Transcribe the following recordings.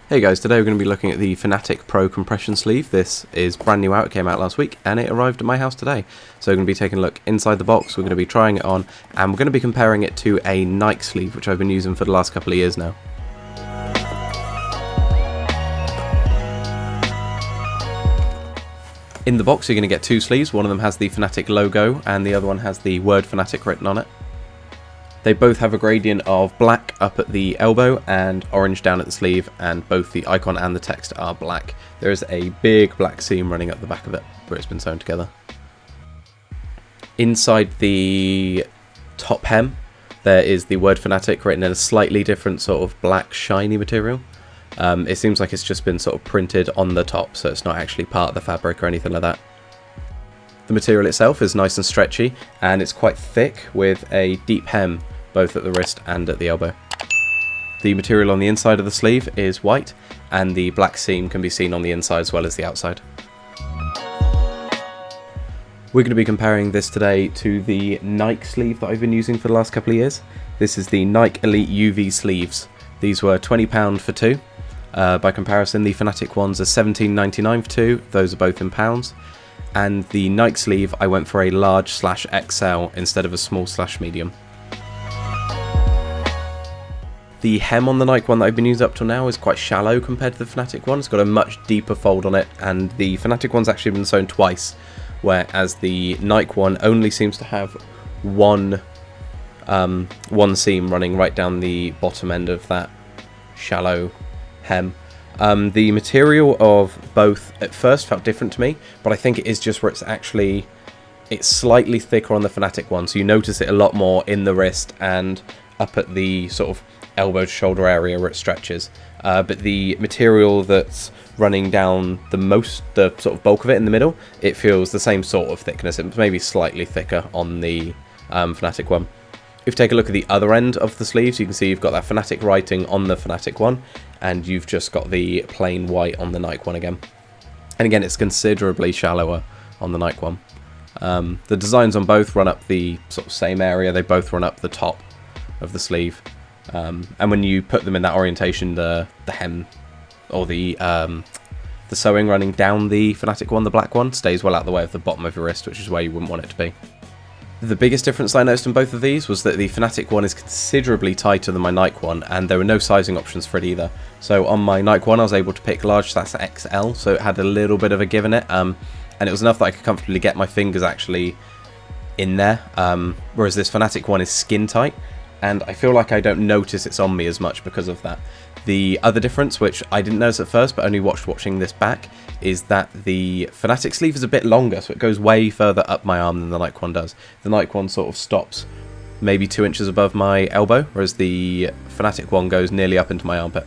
Hey guys, today we're going to be looking at the Fnatic Pro Compression Sleeve. This is brand new out, it came out last week and it arrived at my house today. So we're going to be taking a look inside the box, we're going to be trying it on and we're going to be comparing it to a Nike sleeve which I've been using for the last couple of years now. In the box you're going to get two sleeves, one of them has the Fnatic logo and the other one has the word Fnatic written on it. They both have a gradient of black up at the elbow and orange down at the sleeve, and both the icon and the text are black. There is a big black seam running up the back of it where it's been sewn together. Inside the top hem there is the word Fnatic written in a slightly different sort of black shiny material. It seems like it's just been sort of printed on the top, so it's not actually part of the fabric or anything like that. The material itself is nice and stretchy and it's quite thick with a deep hem both at the wrist and at the elbow. The material on the inside of the sleeve is white and the black seam can be seen on the inside as well as the outside. We're going to be comparing this today to the Nike sleeve that I've been using for the last couple of years. This is the Nike Elite UV sleeves. These were £20 for two. By comparison, the Fnatic ones are £17.99 for two, those are both in pounds. And the Nike sleeve I went for a large/XL instead of a small/medium. The hem on the Nike one that I've been using up till now is quite shallow compared to the Fnatic one. It's got a much deeper fold on it, and the Fnatic one's actually been sewn twice, whereas the Nike one only seems to have one seam running right down the bottom end of that shallow hem. The material of both at first felt different to me, but I think it is just where it's slightly thicker on the Fnatic one, so you notice it a lot more in the wrist and up at the sort of elbow to shoulder area where it stretches. But the material that's running down the sort of bulk of it in the middle, it feels the same sort of thickness. It's maybe slightly thicker on the Fnatic one. If you take a look at the other end of the sleeves, you can see you've got that Fnatic writing on the Fnatic one, and you've just got the plain white on the Nike one again. And again, it's considerably shallower on the Nike one. The designs on both run up the sort of same area, they both run up the top of the sleeve. And when you put them in that orientation, the hem or the sewing running down the Fnatic one, the black one, stays well out of the way of the bottom of your wrist, which is where you wouldn't want it to be. The biggest difference I noticed in both of these was that the Fnatic one is considerably tighter than my Nike one, and there were no sizing options for it either. So on my Nike one I was able to pick large/XL, so it had a little bit of a give in it, and it was enough that I could comfortably get my fingers actually in there, whereas this Fnatic one is skin tight, and I feel like I don't notice it's on me as much because of that. The other difference, which I didn't notice at first but only watching this back, is that the Fnatic sleeve is a bit longer, so it goes way further up my arm than the Nike one does. The Nike one sort of stops maybe 2 inches above my elbow, whereas the Fnatic one goes nearly up into my armpit.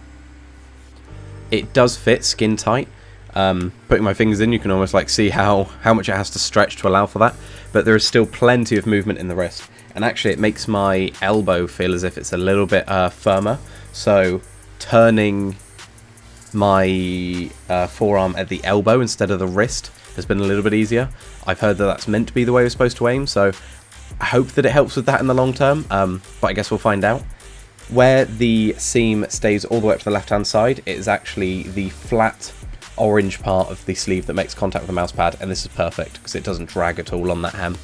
It does fit skin tight. Putting my fingers in, you can almost like see how much it has to stretch to allow for that, but there is still plenty of movement in the wrist, and actually it makes my elbow feel as if it's a little bit firmer, so turning my forearm at the elbow instead of the wrist has been a little bit easier. I've heard that that's meant to be the way we're supposed to aim, so I hope that it helps with that in the long term, but I guess we'll find out. Where the seam stays all the way up to the left hand side, it is actually the flat orange part of the sleeve that makes contact with the mouse pad, and this is perfect because it doesn't drag at all on that hem.